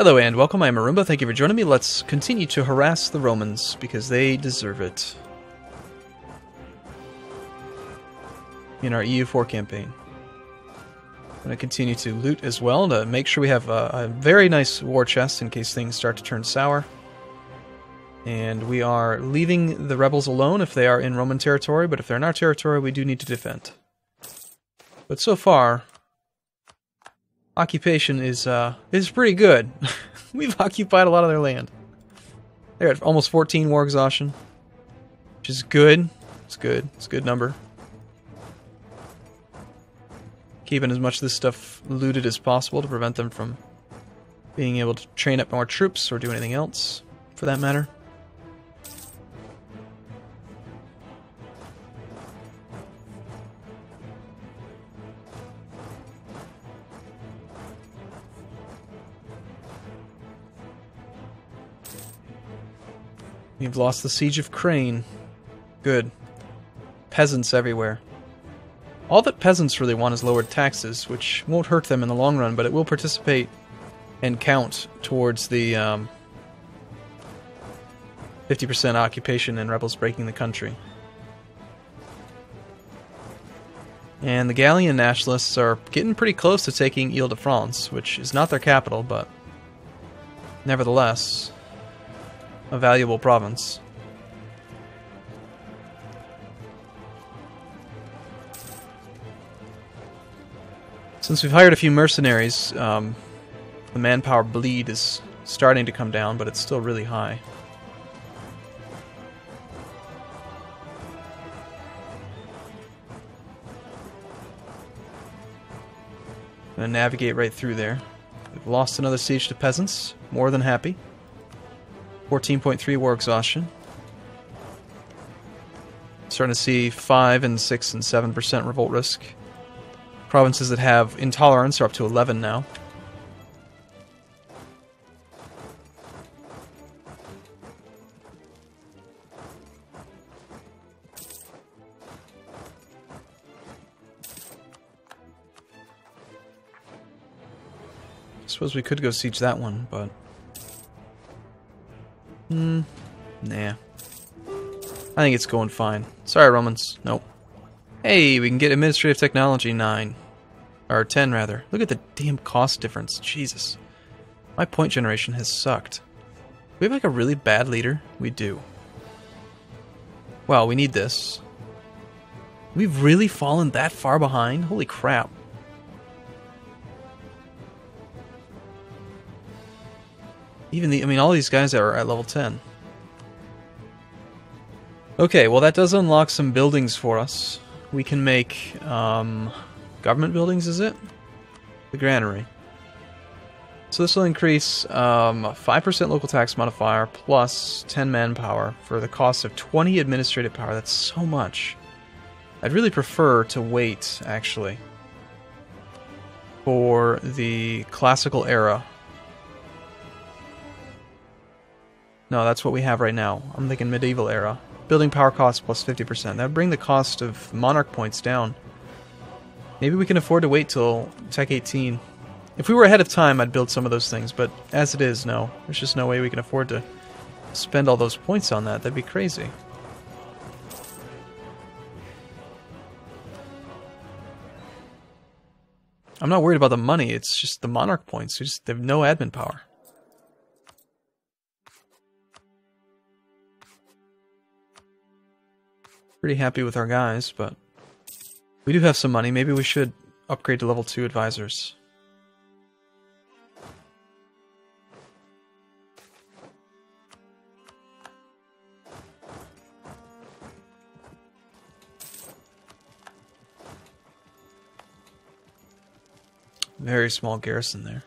Hello and welcome, I'm Arumba, thank you for joining me. Let's continue to harass the Romans, because they deserve it. In our EU4 campaign. I'm going to continue to loot as well, to make sure we have a very nice war chest in case things start to turn sour. And we are leaving the rebels alone if they are in Roman territory, but if they're in our territory, we do need to defend. But so far, occupation is pretty good. We've occupied a lot of their land. They're at almost 14 war exhaustion, which is good. It's good. It's a good number. Keeping as much of this stuff looted as possible to prevent them from being able to train up more troops or do anything else, for that matter. We've lost the siege of Crane. Good. Peasants everywhere. All that peasants really want is lowered taxes, which won't hurt them in the long run, but it will participate and count towards the 50% occupation and rebels breaking the country. And the Gallian nationalists are getting pretty close to taking Ile-de-France, which is not their capital, but nevertheless a valuable province. Since we've hired a few mercenaries, the manpower bleed is starting to come down, but it's still really high. Gonna navigate right through there. We've lost another siege to peasants. More than happy. 14.3 war exhaustion. Starting to see 5 and 6 and 7% revolt risk. Provinces that have intolerance are up to 11 now. I suppose we could go siege that one, but nah. I think it's going fine. Sorry, Romans. Nope. Hey, we can get administrative technology 9. Or 10, rather. Look at the damn cost difference. Jesus. My point generation has sucked. We have like a really bad leader? We do. Well, we need this. We've really fallen that far behind? Holy crap. Even I mean, all these guys are at level 10. Okay, well that does unlock some buildings for us. We can make, government buildings, is it? The granary. So this will increase 5% local tax modifier plus 10 manpower for the cost of 20 administrative power. That's so much. I'd really prefer to wait, actually, for the classical era. No, that's what we have right now. I'm thinking medieval era. Building power cost plus 50%. That would bring the cost of monarch points down. Maybe we can afford to wait till Tech 18. If we were ahead of time, I'd build some of those things, but as it is, no. There's just no way we can afford to spend all those points on that. That'd be crazy. I'm not worried about the money, it's just the monarch points. They have no admin power. Pretty happy with our guys, but we do have some money. Maybe we should upgrade to level 2 advisors. Very small garrison there.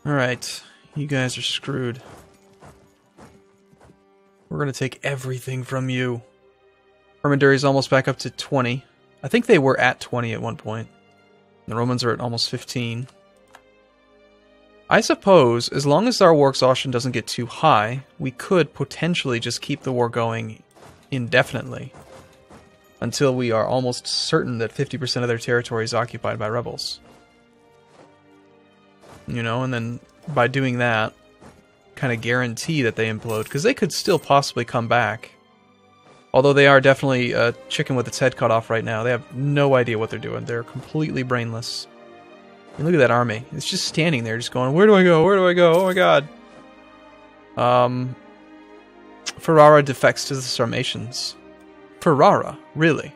Alright, you guys are screwed. We're gonna take everything from you. Hermandary is almost back up to 20. I think they were at 20 at one point. The Romans are at almost 15. I suppose, as long as our war exhaustion doesn't get too high, we could potentially just keep the war going indefinitely. until we are almost certain that 50% of their territory is occupied by rebels. You know, and then by doing that, kind of guarantee that they implode, because they could still possibly come back. Although they are definitely a chicken with its head cut off right now. They have no idea what they're doing. They're completely brainless. And look at that army. It's just standing there, just going, where do I go? Where do I go? Oh my god. Ferrara defects to the Sarmatians. Ferrara? Really?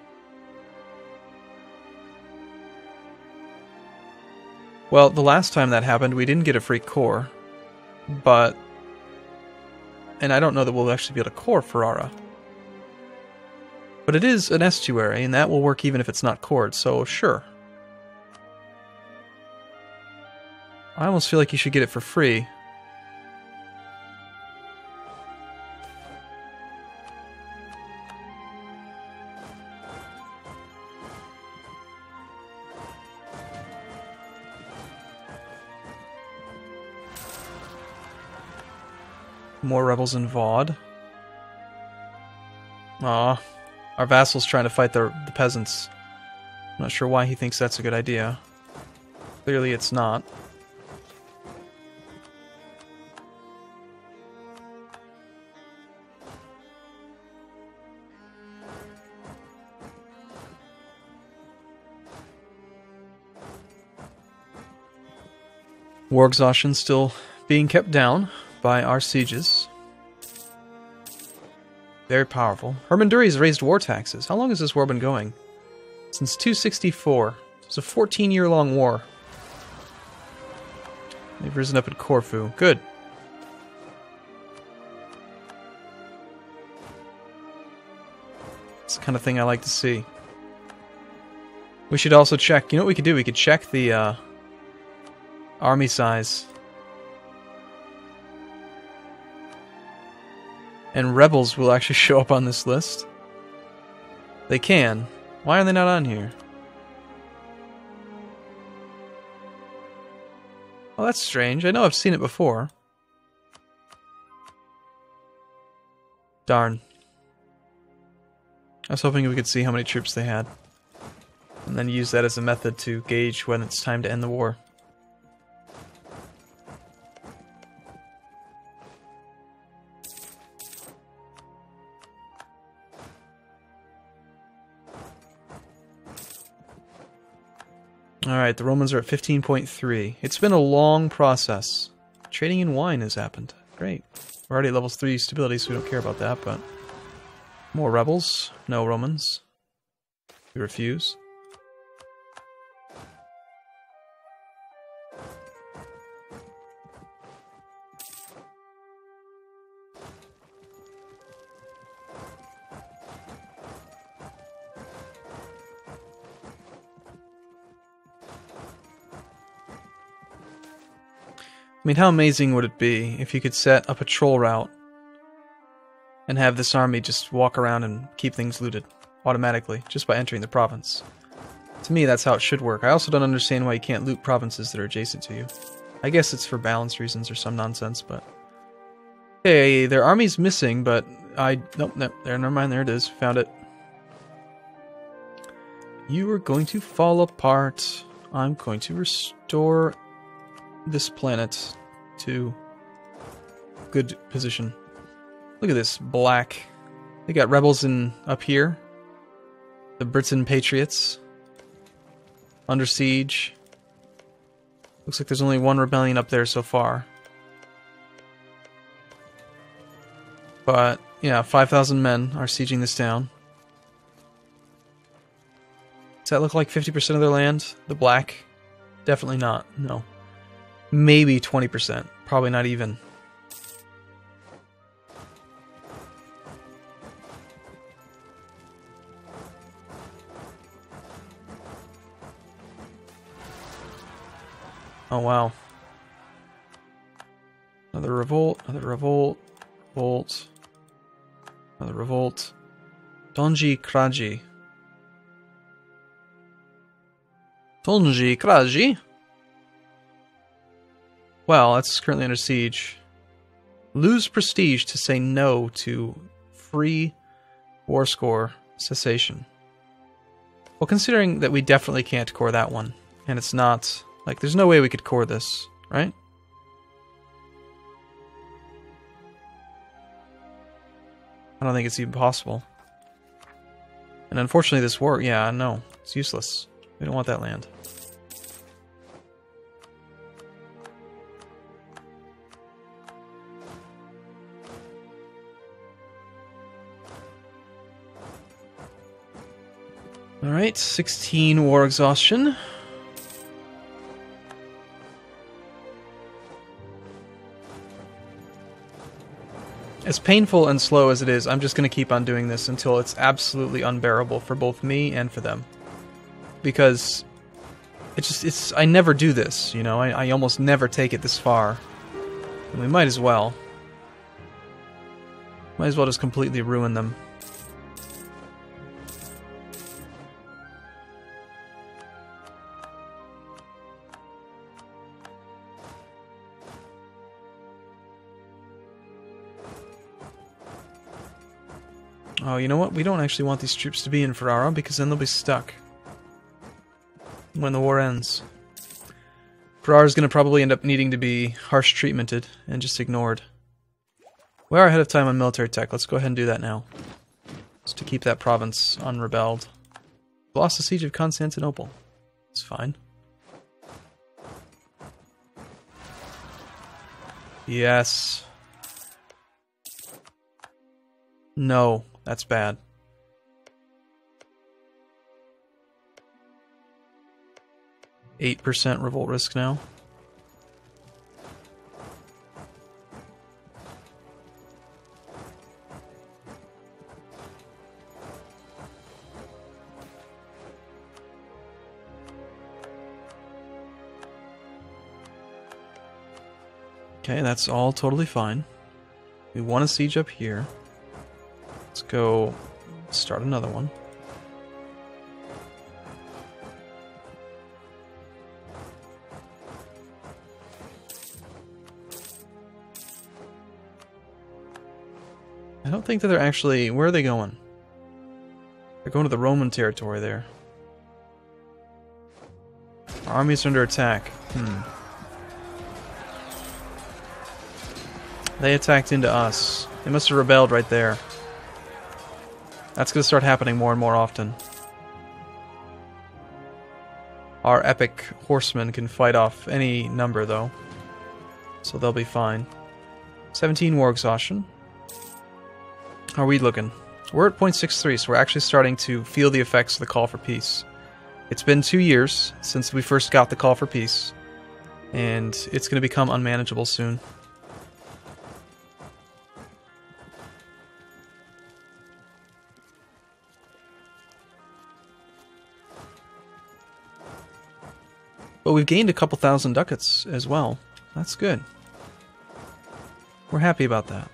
Well, the last time that happened, we didn't get a free core. But... and I don't know that we'll actually be able to core Ferrara. But it is an estuary, and that will work even if it's not cored, so sure. I almost feel like you should get it for free. More rebels in Vaud. Aw. Our vassal's trying to fight the peasants. I'm not sure why he thinks that's a good idea. Clearly it's not. War exhaustion still being kept down by our sieges. Very powerful. Hermanduri's raised war taxes. How long has this war been going? Since 264. It's a 14-year-long war. They've risen up at Corfu. Good. It's the kind of thing I like to see. We should also check... you know what we could do? We could check the army size. And rebels will actually show up on this list. They can. Why are they not on here? Oh, that's strange. I know I've seen it before. Darn. I was hoping we could see how many troops they had. And then use that as a method to gauge when it's time to end the war. Alright, the Romans are at 15.3. It's been a long process. Trading in wine has happened. Great. We're already at level 3 stability, so we don't care about that, but... more rebels. No Romans. We refuse. I mean, how amazing would it be if you could set a patrol route and have this army just walk around and keep things looted automatically, just by entering the province? To me, that's how it should work. I also don't understand why you can't loot provinces that are adjacent to you. I guess it's for balance reasons or some nonsense, but... okay, their army's missing, but nope, there, never mind, there it is. Found it. You are going to fall apart. I'm going to restore this planet to good position. Look at this black. They got rebels in up here. The Britain Patriots under siege. Looks like there's only one rebellion up there so far. But yeah, 5,000 men are sieging this town. Does that look like 50% of their land? The black? Definitely not. No. Maybe 20%. Probably not even. Oh wow. Another revolt, another revolt, revolt, another revolt. Donji Kraji. Donji Kraji? Well, that's currently under siege. Lose prestige to say no to free war score cessation. Well, considering that we definitely can't core that one, and it's not... Like, there's no way we could core this, right? I don't think it's even possible. And unfortunately this war... Yeah, no. It's useless. We don't want that land. Alright, 16 war exhaustion. As painful and slow as it is, I'm just going to keep on doing this until it's absolutely unbearable for both me and for them. Because I never do this, you know, I almost never take it this far. And we might as well. Might as well just completely ruin them. Oh, you know what? We don't actually want these troops to be in Ferrara, because then they'll be stuck when the war ends. Ferrara's going to probably end up needing to be harsh treatmented and just ignored. We are ahead of time on military tech. Let's go ahead and do that now. Just to keep that province unrebelled. Lost the siege of Constantinople. It's fine. Yes. No. That's bad. %8 revolt risk now. Okay, that's all totally fine. We want a siege up here. Let's go start another one. I don't think that they're actually... Where are they going? They're going to the Roman territory there. Our army's under attack. They attacked into us. They must have rebelled right there. That's going to start happening more and more often. Our epic horsemen can fight off any number, though. So they'll be fine. 17 war exhaustion. How are we looking? We're at 0.63, so we're actually starting to feel the effects of the call for peace. It's been 2 years since we first got the call for peace. And it's going to become unmanageable soon. But we've gained a couple thousand ducats as well. That's good. We're happy about that.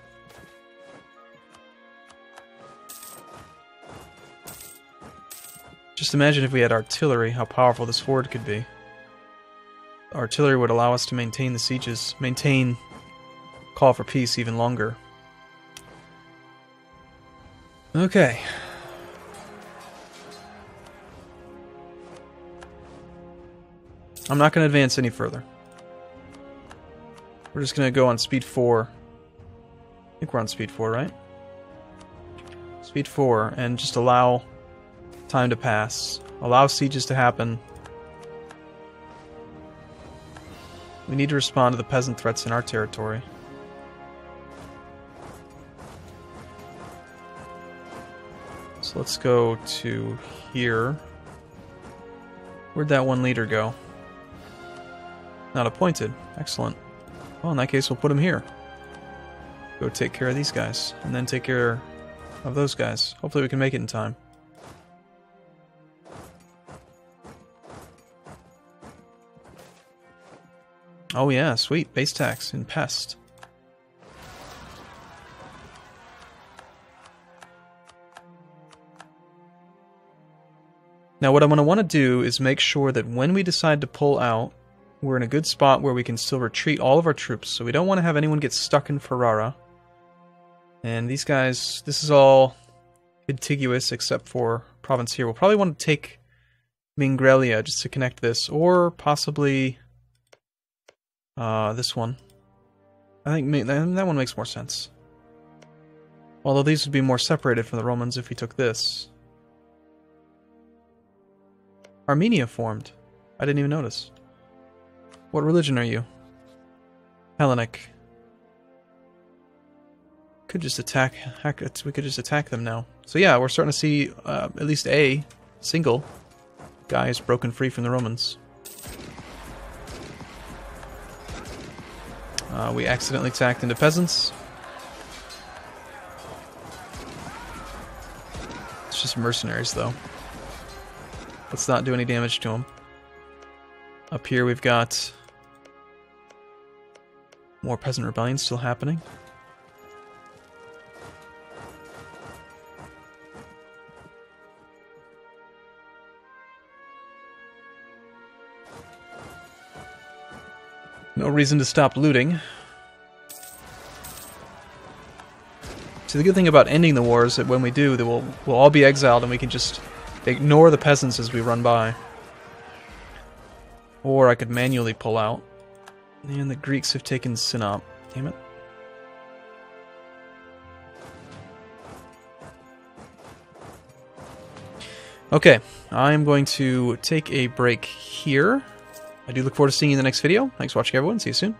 Just imagine if we had artillery, how powerful this horde could be. Artillery would allow us to maintain the sieges, maintain call for peace even longer. Okay. I'm not going to advance any further. We're just going to go on speed 4. I think we're on speed 4, right? Speed 4, and just allow time to pass. Allow sieges to happen. We need to respond to the peasant threats in our territory. So let's go to here. Where'd that one leader go? Not appointed. Excellent. Well, in that case, we'll put him here. Go take care of these guys, and then take care of those guys. Hopefully we can make it in time. Oh yeah, sweet. Base tax in Pest. Now what I'm going to want to do is make sure that when we decide to pull out, we're in a good spot where we can still retreat all of our troops. So we don't want to have anyone get stuck in Ferrara. And these guys, this is all contiguous except for province here. We'll probably want to take Mingrelia, just to connect this, or possibly this one. I think that one makes more sense. Although these would be more separated from the Romans if we took this. Armenia formed. I didn't even notice. What religion are you? Hellenic. Could just attack. We could just attack them now. So yeah, we're starting to see at least a single guy is broken free from the Romans. We accidentally attacked into peasants. It's just mercenaries, though. Let's not do any damage to them. Up here we've got more peasant rebellions still happening. No reason to stop looting. So the good thing about ending the war is that when we do, we'll all be exiled and we can just ignore the peasants as we run by. Or I could manually pull out. And the Greeks have taken Sinop. Damn it. Okay, I'm going to take a break here. I do look forward to seeing you in the next video. Thanks for watching, everyone. See you soon.